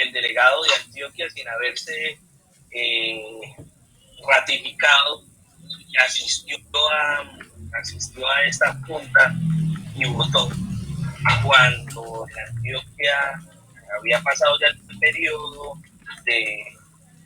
el delegado de Antioquia, sin haberse ratificado, asistió a esta junta y votó. Cuando en Antioquia había pasado ya el periodo de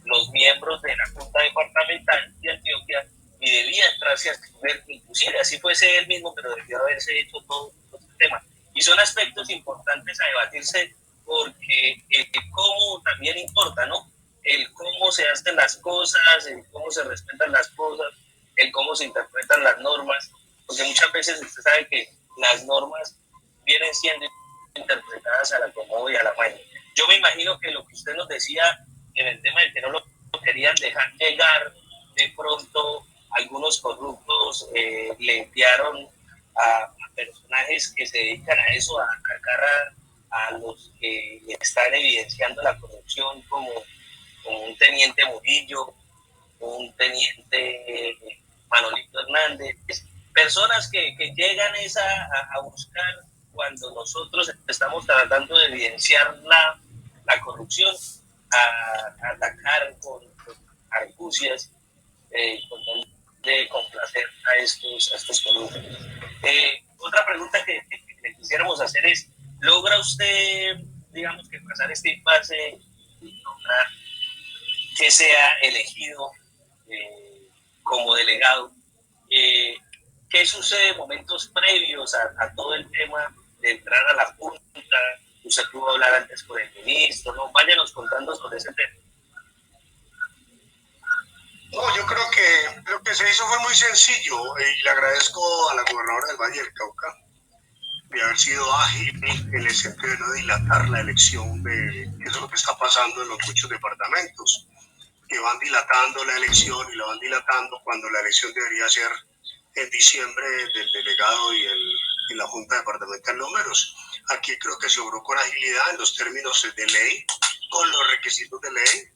los miembros de la Junta Departamental de Antioquia y debía entrarse a escoger, inclusive así fuese él mismo, pero debió haberse hecho todo este tema. Y son aspectos importantes a debatirse porque el cómo también importa, ¿no? El cómo se hacen las cosas, el cómo se respetan las cosas, el cómo se interpretan las normas, porque muchas veces usted sabe que las normas vienen siendo interpretadas a la acomodo y a la maña. Yo me imagino que lo que usted nos decía en el tema de que no lo querían dejar llegar, de pronto algunos corruptos le enviaron a personajes que se dedican a eso, a atacar a los que están evidenciando la corrupción, como un teniente Murillo, un teniente Manolito Hernández, personas que llegan a buscar cuando nosotros estamos tratando de evidenciar la corrupción, a atacar con argucias, con el de complacer a estos corruptos. Otra pregunta que le quisiéramos hacer es, ¿logra usted, digamos, que pasar este impasse y lograr que sea elegido como delegado? ¿Qué sucede en momentos previos a todo el tema de entrar a la Junta? Usted pudo hablar antes con el ministro, ¿no? Váyanos contando sobre ese tema. No, yo creo que lo que se hizo fue muy sencillo y le agradezco a la gobernadora del Valle del Cauca de haber sido ágil en el sentido de no dilatar la elección, de eso es lo que está pasando en los muchos departamentos, que van dilatando la elección y la van dilatando cuando la elección debería ser en diciembre del delegado y la Junta Departamental de Números. Aquí creo que se obró con agilidad en los términos de ley, con los requisitos de ley,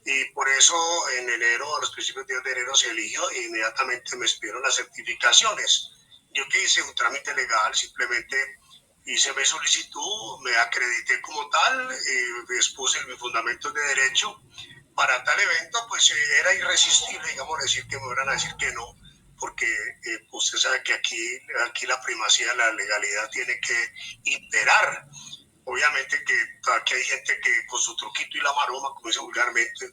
y por eso en enero, a los principios de enero se eligió e inmediatamente me expidieron las certificaciones. Yo que hice un trámite legal, simplemente hice mi solicitud, me acredité como tal, expuse mis fundamentos de derecho. Para tal evento, pues era irresistible, digamos, decir que me iban a decir que no, porque usted sabe que aquí la primacía de la legalidad tiene que imperar. Obviamente que aquí hay gente que con su truquito y la maroma, como dice vulgarmente,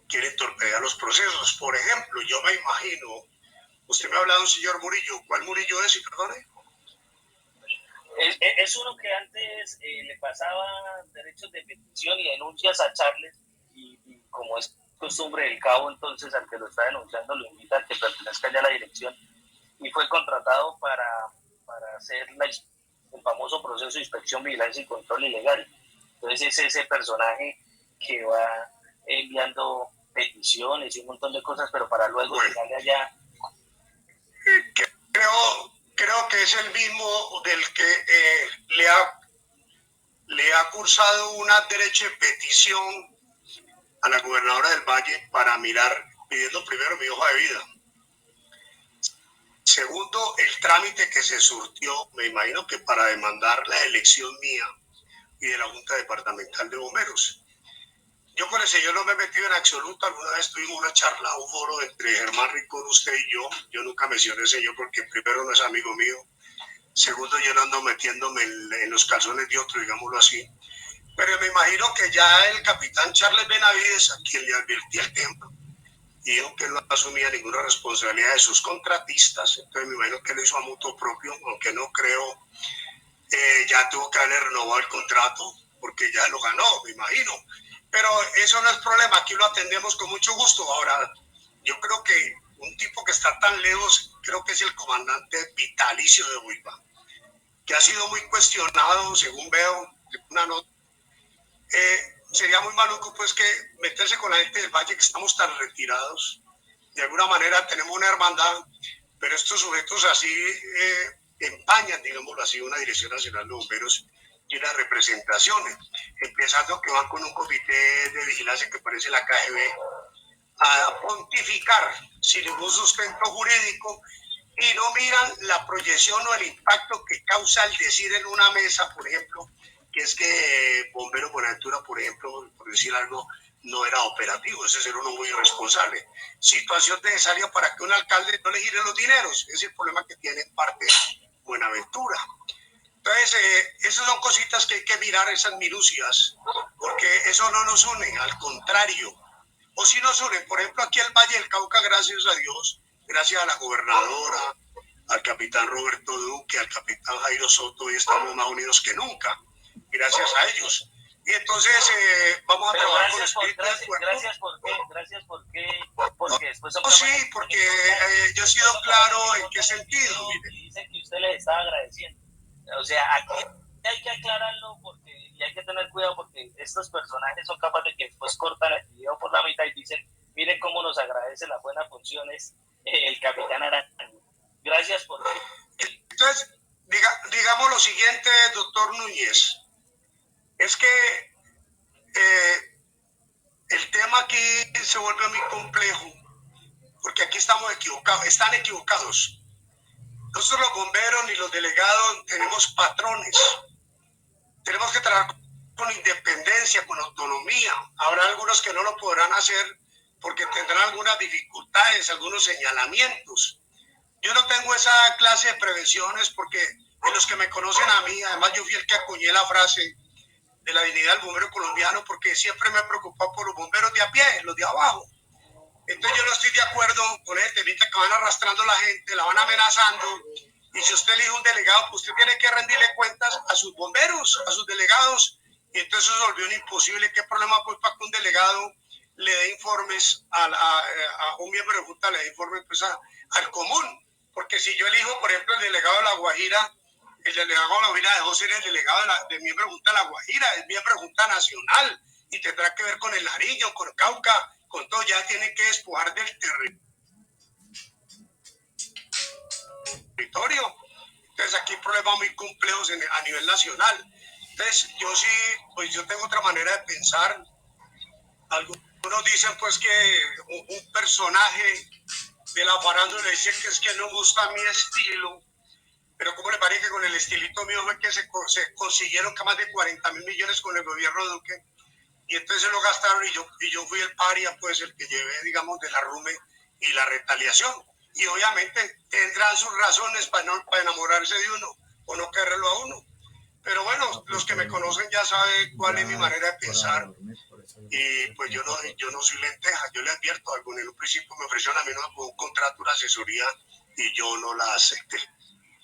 quiere torpedear los procesos. Por ejemplo, yo me imagino, usted me ha hablado de un señor Murillo. ¿Cuál Murillo es? Y perdone. Es uno que antes le pasaba derechos de petición y denuncias a Charles y como es costumbre del cabo, entonces al que lo está denunciando lo invita a que pertenezca ya a la dirección y fue contratado para hacer el famoso proceso de inspección, vigilancia y control ilegal. Entonces es ese personaje que va enviando peticiones y un montón de cosas, pero para luego llegarle allá. Creo que es el mismo del que le ha cursado una derecha de petición a la gobernadora del Valle para mirar, pidiendo primero mi hoja de vida. Segundo, el trámite que se surtió, me imagino que para demandar la elección mía y de la Junta Departamental de Bomberos. Yo con el señor no me he metido en absoluto. Alguna vez tuvimos una charla, un foro entre Germán Rincón, usted y yo. Yo nunca mencioné ese señor porque primero no es amigo mío. Segundo, yo no ando metiéndome en los calzones de otro, digámoslo así. Pero me imagino que ya el capitán Charles Benavides, a quien le advertí el tema, dijo que no asumía ninguna responsabilidad de sus contratistas. Entonces me imagino que lo hizo a mutuo propio, aunque no creo, ya tuvo que haberle renovado el contrato porque ya lo ganó, me imagino. Pero eso no es problema, aquí lo atendemos con mucho gusto. Ahora, yo creo que un tipo que está tan lejos, creo que es el comandante vitalicio de Huilva, que ha sido muy cuestionado, según veo una nota. Sería muy maluco pues que meterse con la gente del Valle, que estamos tan retirados. De alguna manera tenemos una hermandad, pero estos sujetos así empañan, digámoslo así, una Dirección Nacional de Bomberos y las representaciones, empezando que van con un comité de vigilancia que parece la KGB a pontificar sin ningún sustento jurídico y no miran la proyección o el impacto que causa el decir en una mesa, por ejemplo, que es que Bombero Buenaventura, por ejemplo, por decir algo, no era operativo, ese era uno muy irresponsable. Situación necesaria para que un alcalde no le gire los dineros, ese es el problema que tiene en parte Buenaventura. Entonces, esas son cositas que hay que mirar, esas minucias, porque eso no nos une, al contrario. O si nos unen, por ejemplo, aquí el Valle del Cauca, gracias a Dios, gracias a la gobernadora, al capitán Roberto Duque, al capitán Jairo Soto, hoy estamos más unidos que nunca, gracias a ellos. Y entonces vamos a trabajar con espíritu de cuerpo. Porque después... No, sí, porque yo he sido claro en qué sentido. Dice que usted les estaba agradeciendo. O sea, aquí hay que aclararlo porque, y hay que tener cuidado porque estos personajes son capaces de que después cortan el video por la mitad y dicen, miren cómo nos agradece las buenas funciones el capitán Arango. Gracias por... Entonces, digamos lo siguiente, doctor Núñez, es que el tema aquí se vuelve muy complejo, porque aquí estamos equivocados, están equivocados. Nosotros los bomberos ni los delegados tenemos patrones. Tenemos que trabajar con independencia, con autonomía. Habrá algunos que no lo podrán hacer porque tendrán algunas dificultades, algunos señalamientos. Yo no tengo esa clase de prevenciones porque en los que me conocen a mí, además yo fui el que acuñé la frase de la dignidad del bombero colombiano porque siempre me he preocupado por los bomberos de a pie, los de abajo. Entonces yo no estoy de acuerdo con el temita que van arrastrando a la gente, la van amenazando. Y si usted elige un delegado, pues usted tiene que rendirle cuentas a sus bomberos, a sus delegados. Y entonces se volvió un imposible. ¿Qué problema pues para que un delegado le dé informes a un miembro de junta, le dé informes pues al común? Porque si yo elijo, por ejemplo, el delegado de La Guajira, el delegado de La Guajira dejó ser el delegado de miembro de junta de La Guajira, es miembro de junta nacional y tendrá que ver con el Nariño, con Cauca, con todo, ya tiene que despojar del territorio. Entonces aquí hay problemas muy complejos a nivel nacional. Entonces yo sí, pues yo tengo otra manera de pensar. Algunos dicen pues que un personaje de la farándula dice que es que no gusta mi estilo, pero ¿cómo le parece que con el estilito mío fue que se consiguieron más de 40.000 millones con el gobierno de Duque? Y entonces se lo gastaron y yo fui el paria, pues el que llevé, digamos, del arrume y la retaliación. Y obviamente tendrán sus razones para enamorarse de uno o no quererlo a uno. Pero bueno, los que me conocen ya saben cuál es mi manera de pensar. Y pues yo no soy lenteja, yo le advierto, algo en un principio me ofrecieron a mí un contrato, una asesoría y yo no la acepté.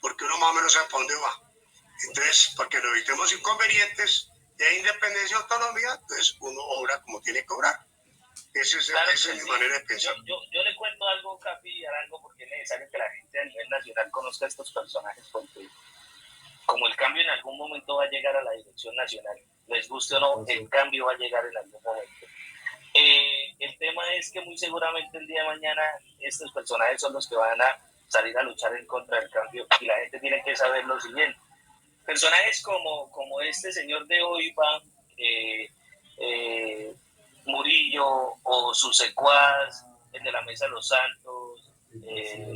Porque uno más o menos sabe para dónde va. Entonces, para que no evitemos inconvenientes de independencia y autonomía, entonces uno obra como tiene que obrar. Esa es mi manera de pensar. Yo le cuento algo, Capi, y algo porque es necesario que la gente a nivel nacional conozca a estos personajes, porque como el cambio en algún momento va a llegar a la dirección nacional, les guste o no, el cambio va a llegar en algún momento. El tema es que muy seguramente el día de mañana estos personajes son los que van a salir a luchar en contra del cambio y la gente tiene que saber lo siguiente. Personajes como este señor de Oiva, Murillo o sus secuaz, el de la Mesa de los Santos,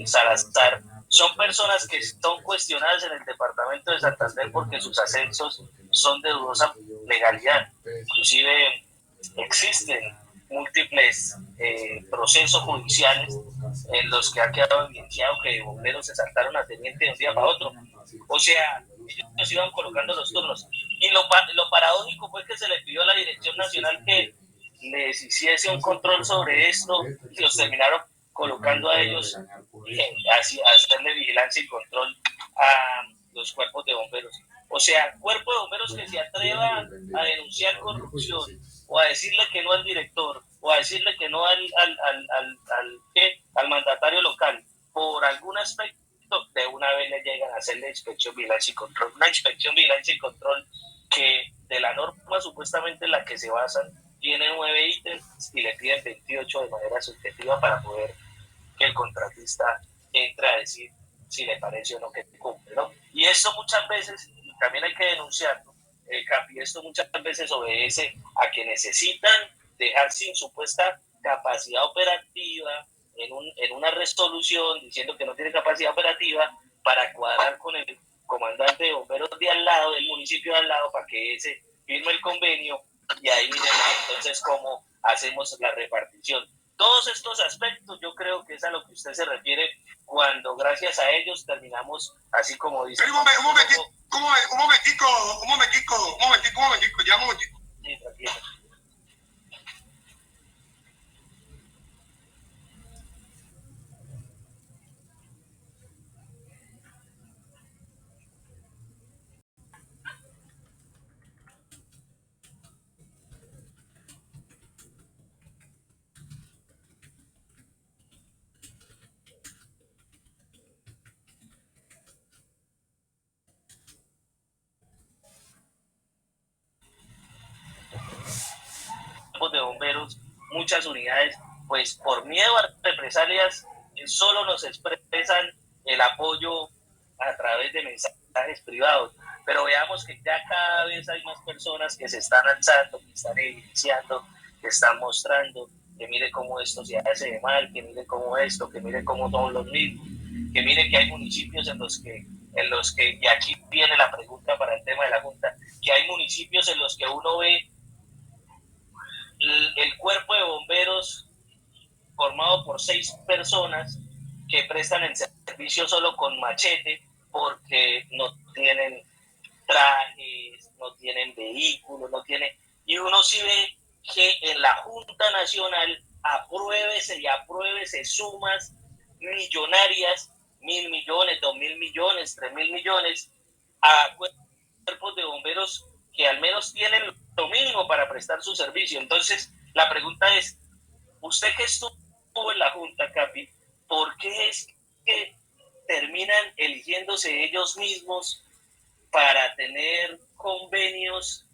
Salazar, son personas que son cuestionadas en el departamento de Santander porque sus ascensos son de dudosa legalidad. Inclusive existen múltiples procesos judiciales en los que ha quedado evidenciado que bomberos se saltaron a teniente de un día para otro. O sea, ellos iban colocando los turnos. Y lo paradójico fue que se le pidió a la Dirección Nacional que les hiciese un control sobre esto y los terminaron colocando a ellos a hacerle vigilancia y control a los cuerpos de bomberos. O sea, cuerpo de bomberos que se atreva a denunciar corrupción o a decirle que no al director o a decirle que no al mandatario local por algún aspecto, de una vez le llegan a hacerle inspección, vigilancia y control. Una inspección, vigilancia y control que de la norma supuestamente en la que se basan tiene 9 ítems y le piden 28 de manera subjetiva para poder que el contratista entre a decir si le parece o no que cumple, ¿no? Y esto muchas veces, también hay que denunciarlo, Capi, esto muchas veces obedece a que necesitan dejar sin supuesta capacidad operativa en una resolución diciendo que no tiene capacidad operativa para cuadrar con el comandante de bomberos de al lado, del municipio de al lado, para que ese firme el convenio y ahí miremos entonces cómo hacemos la repartición. Todos estos aspectos yo creo que es a lo que usted se refiere cuando gracias a ellos terminamos así como dice. Pero un momentico, ya un momentico. Sí, tranquilo. De bomberos, muchas unidades, pues por miedo a represalias, solo nos expresan el apoyo a través de mensajes privados. Pero veamos que ya cada vez hay más personas que se están alzando, que están evidenciando, que están mostrando que mire cómo esto se hace de mal, que mire cómo esto, que mire cómo son los mismos, que mire que hay municipios en los que, y aquí viene la pregunta para el tema de la Junta, que hay municipios en los que uno ve el cuerpo de bomberos formado por 6 personas que prestan el servicio solo con machete porque no tienen trajes, no tienen vehículos, no tienen... Y uno sí ve que en la Junta Nacional apruébese y apruébese sumas millonarias, 1.000 millones, 2.000 millones, 3.000 millones a cuerpos de bomberos que al menos tienen lo mínimo para prestar su servicio. Entonces, la pregunta es, usted que estuvo en la Junta, Capi, ¿por qué es que terminan eligiéndose ellos mismos para tener convenios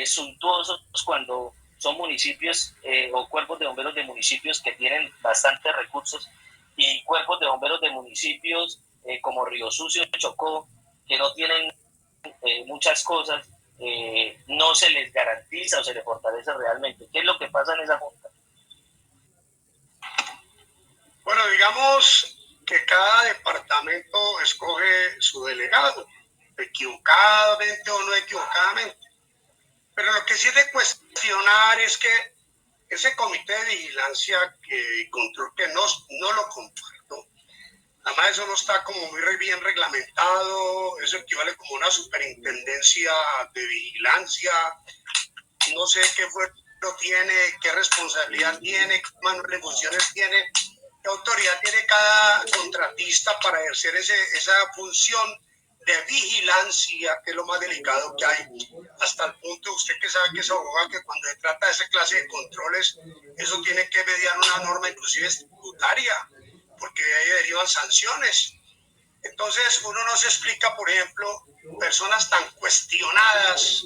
suntuosos cuando son municipios o cuerpos de bomberos de municipios que tienen bastantes recursos y cuerpos de bomberos de municipios como Río Sucio, Chocó, que no tienen muchas cosas, no se les garantiza o se les fortalece realmente? ¿Qué es lo que pasa en esa Junta? Bueno, digamos que cada departamento escoge su delegado, equivocadamente o no equivocadamente. Pero lo que sí es de cuestionar es que ese comité de vigilancia y control que no lo comparto, además eso no está como muy bien reglamentado, eso equivale como una superintendencia de vigilancia, no sé qué fuero tiene, qué responsabilidad tiene, qué manual de funciones tiene, qué autoridad tiene cada contratista para ejercer esa función de vigilancia, que es lo más delicado que hay, hasta el punto, usted que sabe que es abogado, que cuando se trata de esa clase de controles, eso tiene que mediar una norma inclusive tributaria, porque de ahí derivan sanciones. Entonces uno no se explica, por ejemplo, personas tan cuestionadas,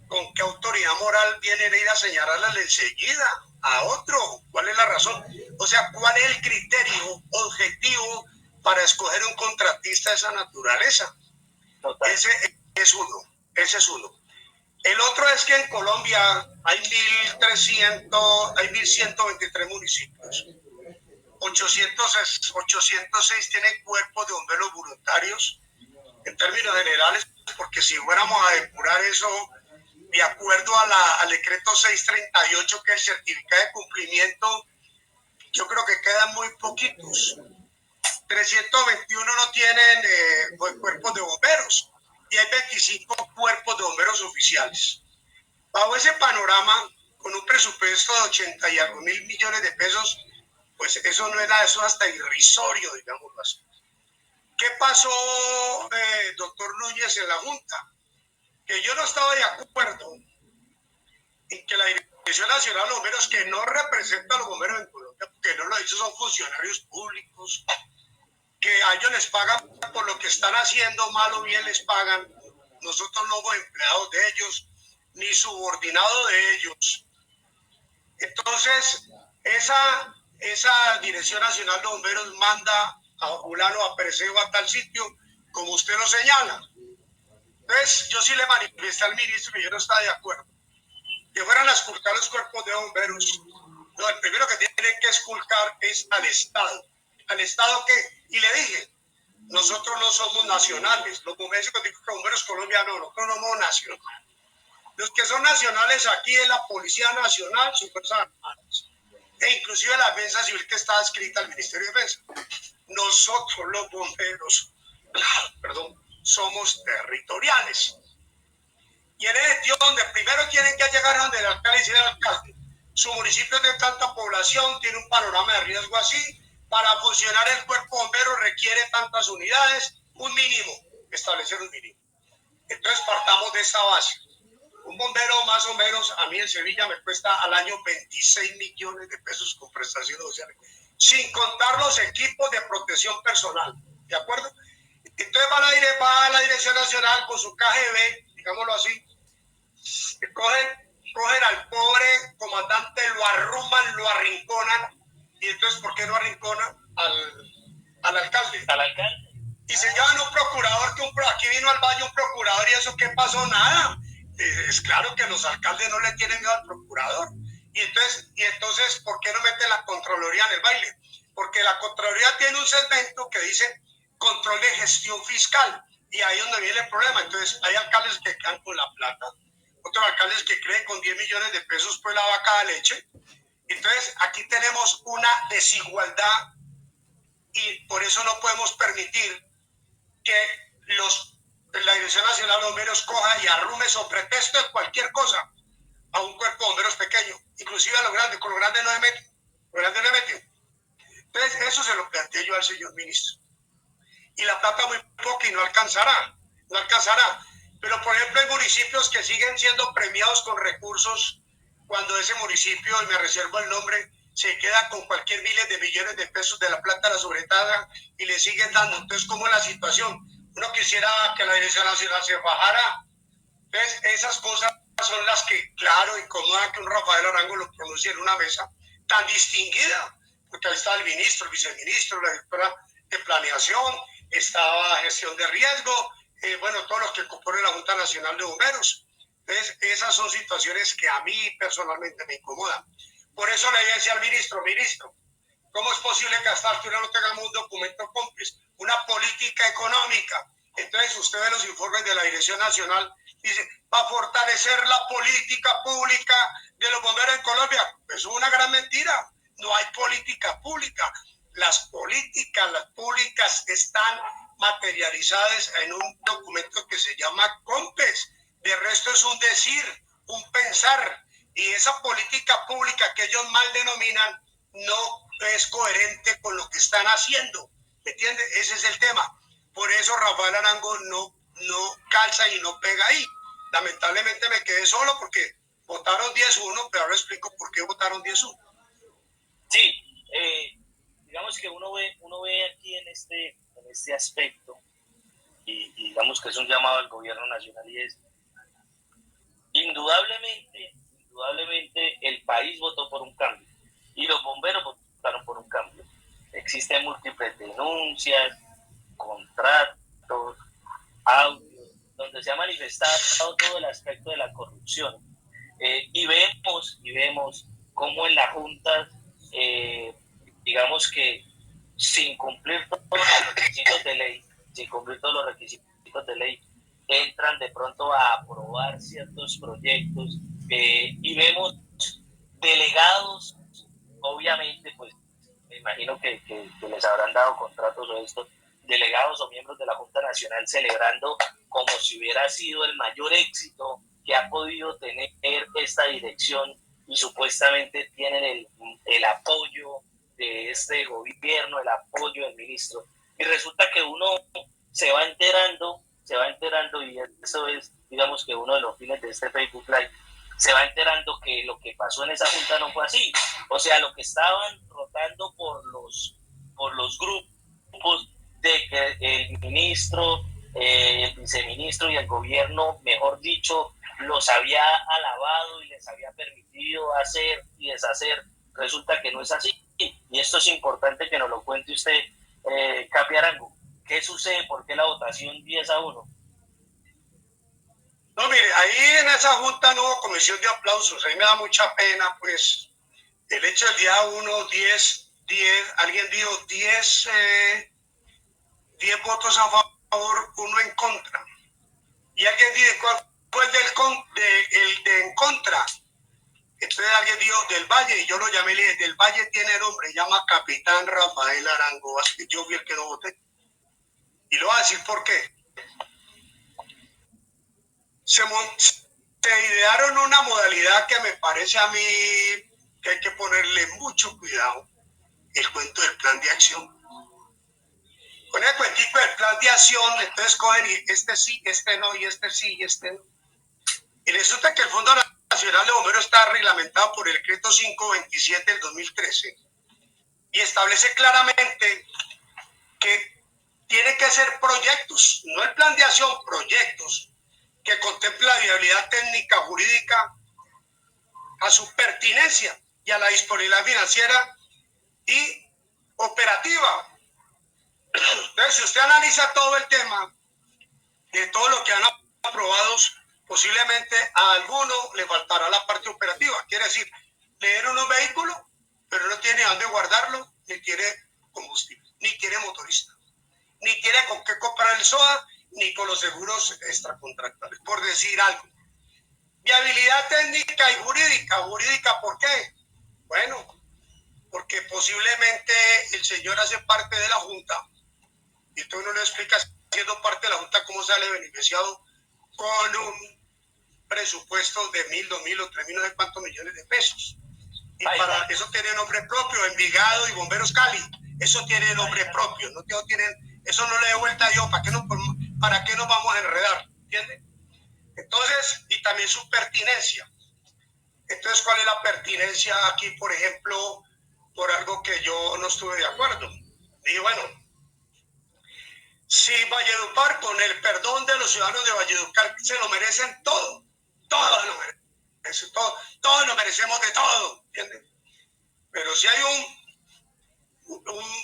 ¿con qué autoridad moral vienen a ir a señalarlas enseguida a otro? ¿Cuál es la razón? O sea, ¿cuál es el criterio objetivo para escoger un contratista de esa naturaleza? Ese es uno. El otro es que en Colombia hay 1.123 municipios. 806 tienen cuerpos de bomberos voluntarios en términos generales, porque si fuéramos a depurar eso de acuerdo al decreto 638, que es el certificado de cumplimiento, yo creo que quedan muy poquitos. 321 no tienen cuerpos de bomberos y hay 25 cuerpos de bomberos oficiales. Bajo ese panorama, con un presupuesto de 80 y algo mil millones de pesos, pues eso no era eso, hasta irrisorio, digámoslo así. ¿Qué pasó, doctor Núñez, en la Junta? Que yo no estaba de acuerdo en que la Dirección Nacional de Bomberos, que no representa a los bomberos en Colombia, porque no lo dicho, son funcionarios públicos, que a ellos les pagan por lo que están haciendo, mal o bien les pagan. Nosotros no somos empleados de ellos, ni subordinados de ellos. Entonces, esa Dirección Nacional de Bomberos manda a fulano, a Perseo, a tal sitio, como usted lo señala. Entonces, yo sí le manifesté al ministro que yo no estaba de acuerdo. Que fueran a esculcar los cuerpos de bomberos. No, el primero que tiene que esculcar es al Estado. ¿Al Estado qué? Y le dije, nosotros no somos nacionales. Los bomberos, digo que bomberos colombianos, nosotros no somos nacionales. Los que son nacionales aquí es la Policía Nacional, sus Fuerzas Armadas, e inclusive la Defensa Civil que está adscrita al Ministerio de Defensa. Nosotros los bomberos, perdón, somos territoriales. Y en ese sitio donde primero tienen que llegar a donde el alcalde dice el alcalde, su municipio es de tanta población, tiene un panorama de riesgo así, para funcionar el cuerpo bombero requiere tantas unidades, un mínimo, establecer un mínimo. Entonces partamos de esa base. Un bombero más o menos, a mí en Sevilla me cuesta al año 26 millones de pesos con prestaciones sociales, sin contar los equipos de protección personal, ¿de acuerdo? Entonces va a la Dirección Nacional con su KGB, digámoslo así, cogen al pobre comandante, lo arruman, lo arrinconan, y entonces ¿por qué no arrinconan al alcalde? Al alcalde. Y se llevan un procurador, aquí vino al valle un procurador y eso, ¿qué pasó? Nada. Es claro que los alcaldes no le tienen miedo al procurador. Y entonces, ¿por qué no meten la Contraloría en el baile? Porque la Contraloría tiene un segmento que dice control de gestión fiscal. Y ahí es donde viene el problema. Entonces, hay alcaldes que quedan con la plata, otros alcaldes que creen con 10 millones de pesos pues la vaca de leche. Entonces, aquí tenemos una desigualdad y por eso no podemos permitir que la Dirección Nacional de Bomberos coja y arrume sobre pretexto de cualquier cosa a un cuerpo de bomberos pequeño, inclusive a los grandes. Con los grandes no se meten, los grandes no se meten. Entonces eso se lo planteé yo al señor ministro, y la plata muy poca y no alcanzará. Pero por ejemplo hay municipios que siguen siendo premiados con recursos cuando ese municipio, y me reservo el nombre, se queda con cualquier miles de millones de pesos de la plata de la sobretada y le siguen dando. Entonces, ¿cómo es la situación? Uno quisiera que la Dirección Nacional se bajara. Entonces, esas cosas son las que, claro, incomodan que un Rafael Arango lo pronuncie en una mesa tan distinguida, porque ahí está el ministro, el viceministro, la directora de planeación, estaba gestión de riesgo, bueno, todos los que componen la Junta Nacional de Bomberos. Entonces, esas son situaciones que a mí personalmente me incomodan. Por eso le decía al ministro, ¿cómo es posible que a esta altura no tengamos un documento cómplice, una política económica? Entonces usted ve los informes de la Dirección Nacional, dice, para fortalecer la política pública de los bomberos en Colombia. Eso es una gran mentira. No hay política pública. Las políticas públicas están materializadas en un documento que se llama COMPES. De resto es un decir, un pensar. Y esa política pública que ellos mal denominan no es coherente con lo que están haciendo. ¿Me entiendes? Ese es el tema. Por eso Rafael Arango no calza y no pega ahí. Lamentablemente me quedé solo porque votaron 10-1, pero ahora explico por qué votaron 10-1. Sí, digamos que uno ve aquí en este aspecto, y digamos que es un llamado al gobierno nacional, y es indudablemente el país votó por un cambio y los bomberos votaron por un cambio. Existen múltiples denuncias, contratos, audios, donde se ha manifestado todo el aspecto de la corrupción. Y vemos cómo en la Junta, digamos que sin cumplir todos los requisitos de ley, entran de pronto a aprobar ciertos proyectos, y vemos delegados, obviamente, pues me imagino que les habrán dado contratos o esto, delegados o miembros de la Junta Nacional celebrando como si hubiera sido el mayor éxito que ha podido tener esta dirección, y supuestamente tienen el apoyo de este gobierno, el apoyo del ministro, y resulta que uno se va enterando, y eso es, digamos que uno de los fines de este Facebook Live, se va enterando que lo que pasó en esa junta no fue así. O sea, lo que estaban rotando por los grupos de que el ministro, el viceministro y el gobierno, mejor dicho, los había alabado y les había permitido hacer y deshacer, resulta que no es así. Y esto es importante que nos lo cuente usted, Capi Arango. ¿Qué sucede? ¿Por qué la votación 10-1? No, mire, ahí en esa junta no hubo comisión de aplausos. Ahí me da mucha pena, pues, el hecho del día 1, 10, alguien dijo 10 10 votos a favor, 1 en contra. Y alguien dice, ¿cuál fue el de en contra? Entonces alguien dijo, del Valle, y yo lo llamé y le dije, del Valle tiene nombre, se llama Capitán Rafael Arango Vázquez. Yo fui el que no voté. Y lo voy a decir por qué. Se idearon una modalidad que me parece a mí que hay que ponerle mucho cuidado, el cuento del plan de acción. Con el cuentico del plan de acción, entonces cogen y este sí, este no, y este sí, y este no. Y resulta que el Fondo Nacional de Bomberos está reglamentado por el decreto 527 del 2013 y establece claramente que tiene que ser proyectos, no el plan de acción, proyectos que contemplen la viabilidad técnica, jurídica, a su pertinencia y a la disponibilidad financiera y operativa. Entonces, si usted analiza todo el tema de todo lo que han aprobado, posiblemente a alguno le faltará la parte operativa. Quiere decir, le dieron unos vehículos, pero no tiene dónde guardarlo, ni tiene combustible, ni tiene motorista, ni tiene con qué comprar el SOA, ni con los seguros extracontractuales, por decir algo. Viabilidad técnica y jurídica. ¿Jurídica por qué? Bueno, porque posiblemente el señor hace parte de la Junta y tú no le explicas siendo parte de la Junta cómo sale beneficiado con un presupuesto de 1.000, 2.000 o 3.000, no sé cuántos millones de pesos. Y para eso tiene nombre propio, Envigado y Bomberos Cali. Eso tiene nombre propio. No tienen, eso no le doy vuelta yo. ¿Para qué nos vamos a enredar? ¿Entiendes? Entonces, y también su pertinencia. Entonces, ¿cuál es la pertinencia aquí, por ejemplo, por algo que yo no estuve de acuerdo? Dije, bueno, si Valledupar, con el perdón de los ciudadanos de Valledupar, se lo merecen todo, todos lo merecen, todos nos merecemos de todo, ¿entiendes? Pero si hay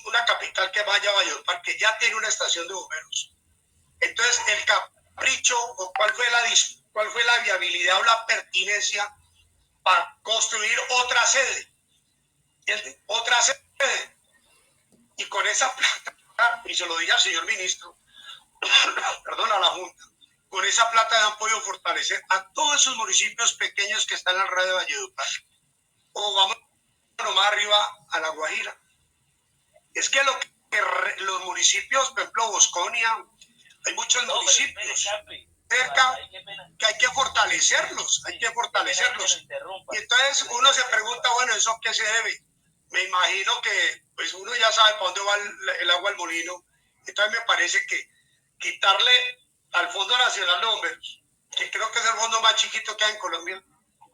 una capital que vaya a Valledupar, que ya tiene una estación de bomberos, entonces el capricho, o cuál fue la viabilidad o la pertinencia para construir otra sede, ¿entiendes? Otra sede. Y con esa plata, y se lo dije al señor ministro, perdón, a la Junta, con esa plata han podido fortalecer a todos esos municipios pequeños que están alrededor de Valledupar. O vamos más arriba a La Guajira. Es que los municipios, por ejemplo, Bosconia, hay muchos municipios cerca que hay que fortalecerlos, hay que fortalecerlos. Y entonces uno se pregunta, bueno, ¿eso qué se debe? Me imagino que pues uno ya sabe para dónde va el agua al molino. Entonces me parece que quitarle al Fondo Nacional de Bomberos, que creo que es el fondo más chiquito que hay en Colombia,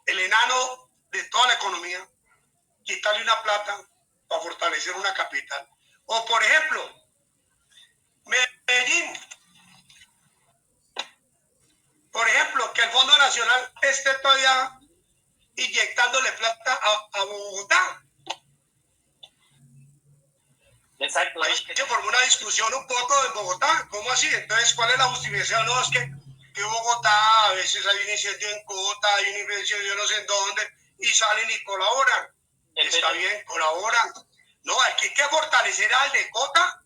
el enano de toda la economía, quitarle una plata para fortalecer una capital. O por ejemplo, Medellín, por ejemplo, que el Fondo Nacional esté todavía inyectándole plata a Bogotá. Exacto. Ahí se formó una discusión un poco en Bogotá. ¿Cómo así? Entonces, ¿cuál es la justificación? No, es que Bogotá a veces hay un incendio en Cota, hay un incendio yo no sé en dónde, y salen y colaboran. Está bien, colaboran. No, aquí hay que fortalecer al de Cota,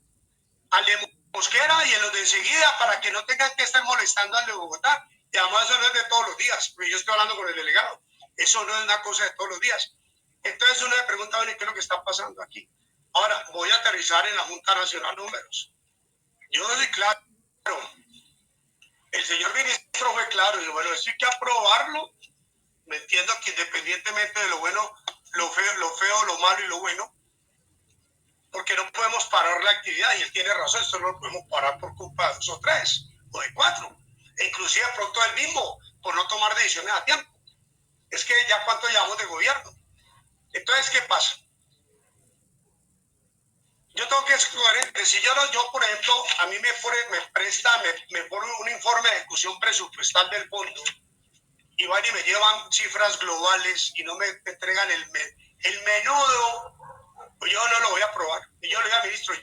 al de Mosquera y a los de enseguida para que no tengan que estar molestando al de Bogotá. Y además eso no es de todos los días, porque yo estoy hablando con el delegado. Eso no es una cosa de todos los días. Entonces uno me pregunta, bueno, ¿qué es lo que está pasando aquí? Ahora, voy a aterrizar en la Junta Nacional de Números. Yo soy claro. El señor ministro fue claro. Y bueno, esto hay que aprobarlo. Me entiendo que independientemente de lo bueno, lo feo, lo malo y lo bueno, porque no podemos parar la actividad. Y él tiene razón, esto no lo podemos parar por culpa de 2 o 3 o de 4. E inclusive pronto él mismo, por no tomar decisiones a tiempo. Es que ya cuánto llevamos de gobierno. Entonces, ¿qué pasa? Yo tengo que excluir, si yo por ejemplo, a mí me pone un informe de ejecución presupuestal del fondo y van y me llevan cifras globales y no me entregan el menudo, pues yo no lo voy a aprobar. Y yo le digo al ministro,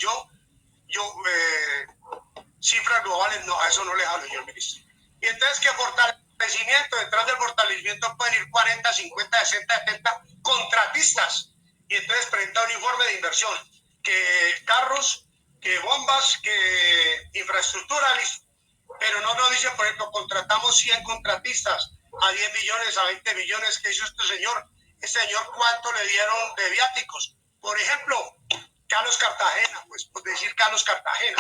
cifras globales, no, a eso no le jalo yo al ministro. Y entonces, ¿qué fortalecimiento? Detrás del fortalecimiento pueden ir 40, 50, 60, 70 contratistas. Y entonces presenta un informe de inversión, que carros que bombas, que infraestructura, listo. Pero no nos dice, por ejemplo, contratamos 100 contratistas a 10 millones, a 20 millones, ¿qué hizo este señor? Este señor, ¿cuánto le dieron de viáticos? Por ejemplo, Carlos Cartagena, pues por decir Carlos Cartagena,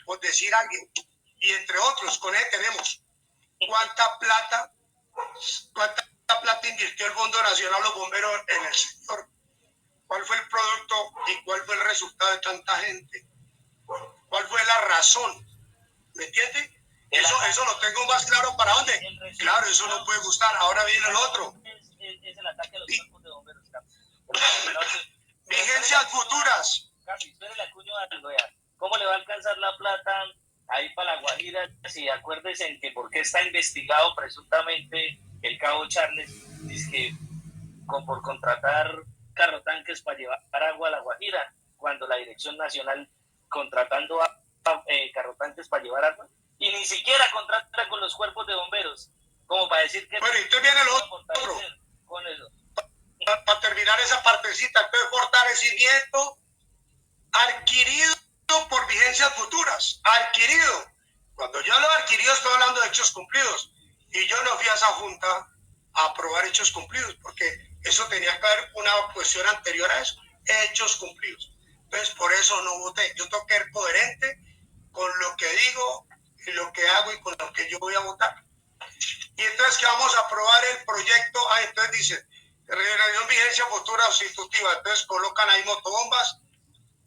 por decir alguien, y entre otros, con él tenemos cuánta plata invirtió el Fondo Nacional los bomberos en el sector, cuál fue el producto y cuál fue el resultado de tanta gente, cuál fue la razón, ¿me entiende? Eso lo tengo más claro para dónde. Claro, eso no puede gustar. Ahora viene el otro. Es el ataque a los cuerpos de bomberos. Vigencias futuras. ¿Cómo le va a alcanzar la plata ahí para la Guajira? Si acuérdese en que porque está investigado presuntamente el cabo Charles, dice que por contratar carrotanques para llevar agua a la Guajira, cuando la Dirección Nacional contratando carrotanques para llevar agua, y ni siquiera contrata con los cuerpos de bomberos, como para decir que... Bueno, y entonces viene lo otro. Con eso. Para terminar esa partecita, entonces fortalecimiento adquirido por vigencias futuras, adquirido. Cuando yo hablo de adquirido estoy hablando de hechos cumplidos, y yo no fui a esa junta a aprobar hechos cumplidos, porque eso tenía que haber una cuestión anterior a eso, hechos cumplidos. Entonces por eso no voté, yo tengo que ser coherente con lo que digo, y lo que hago y con lo que yo voy a votar. Y entonces que vamos a aprobar el proyecto, entonces dice, realización vigencia futura sustitutiva, entonces colocan ahí motobombas,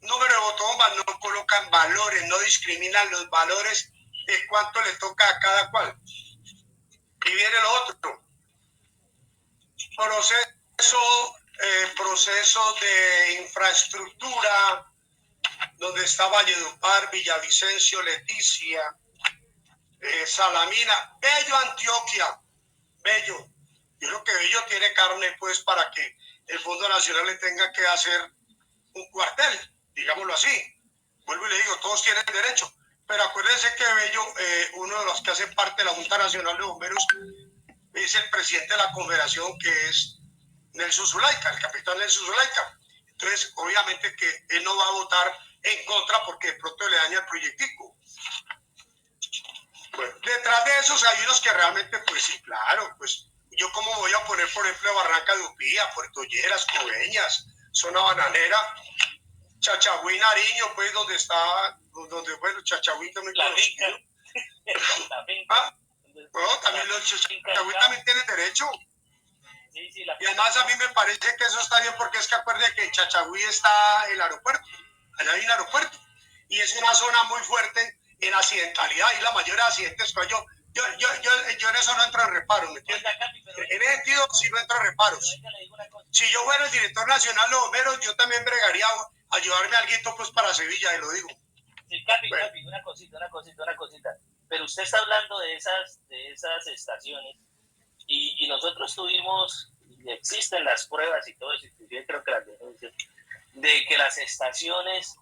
número de motobombas, no colocan valores, no discriminan los valores de cuánto le toca a cada cual. Y viene lo otro, proceso de infraestructura, donde está Valledupar, Villavicencio, Leticia, Salamina, Bello, Antioquia, Bello. Yo creo que Bello tiene carne, pues, para que el Fondo Nacional le tenga que hacer un cuartel, digámoslo así. Vuelvo y le digo, todos tienen derecho. Pero acuérdense que Bello, uno de los que hacen parte de la Junta Nacional de Bomberos, es el presidente de la Confederación, que es Nelson Zulaika, el capitán Nelson Zulaika. Entonces, obviamente que él no va a votar en contra porque de pronto le daña el proyectico. Bueno, detrás de esos hay unos que realmente, pues sí, claro, pues yo cómo voy a poner, por ejemplo, Barranca de Upía, Puerto Lleras, Coveñas, Zona Bananera, Chachagüí, Nariño, pues donde bueno, Chachagüí también conocido. ¿Ah? Bueno, también los Chachagüí también tienen derecho. Y además a mí me parece que eso está bien porque es que acuerde que en Chachagüí está el aeropuerto, allá hay un aeropuerto, y es una zona muy fuerte en accidentalidad, y la mayoría de accidentes, pues yo en eso no entro en reparos, ¿me entiendes? En ese sentido sí no entro en reparos. Si yo fuera el director nacional de bomberos, yo también bregaría a llevarme algo pues para Sevilla, y lo digo. Sí, Capi, una cosita. Pero usted está hablando de esas estaciones, y nosotros tuvimos, y existen las pruebas y todo eso, yo creo que las denuncias, de que las estaciones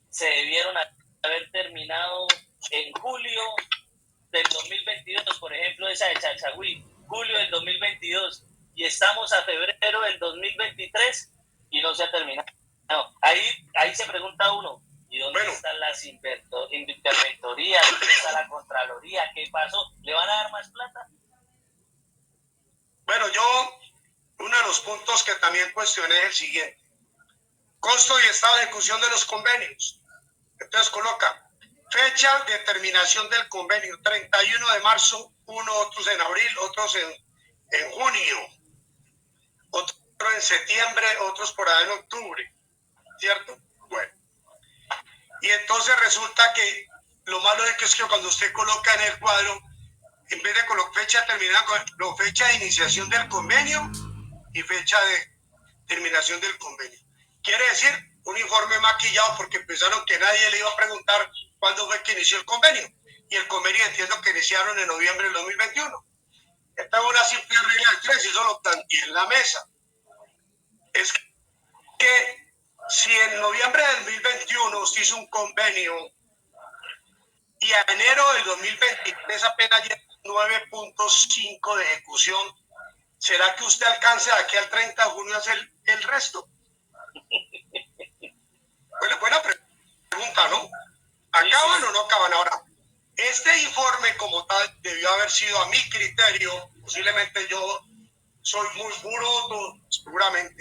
se debieron haber terminado en julio del 2022, por ejemplo, esa de Chachagüí, julio del 2022, y estamos a febrero del 2023 y no se ha terminado. No, ahí se pregunta uno, ¿y dónde están las interventorías? ¿Dónde está la Contraloría? ¿Qué pasó? ¿Le van a dar más plata? Bueno, uno de los puntos que también cuestioné es el siguiente. Costo y estado de ejecución de los convenios. Entonces coloca fecha de terminación del convenio, 31 de marzo, otros en abril, otros en junio, otros en septiembre, otros por ahí en octubre, ¿cierto? Bueno. Y entonces resulta que lo malo es que cuando usted coloca en el cuadro, en vez de colocar fecha terminada, fecha de iniciación del convenio y fecha de terminación del convenio. Quiere decir, un informe maquillado porque pensaron que nadie le iba a preguntar cuándo fue que inició el convenio. Y el convenio entiendo que iniciaron en noviembre del 2021. Esta es una simple regla de tres y eso lo planteé en la mesa. Es que si en noviembre del 2021 se hizo un convenio y a enero del 2023 apenas llega 9.5 de ejecución, ¿será que usted alcance de aquí al 30 de junio a hacer el resto? Bueno, buena pregunta. pregunta, ¿no? ¿Acaban o no acaban? Ahora, este informe como tal debió haber sido a mi criterio, posiblemente yo soy muy bruto, seguramente,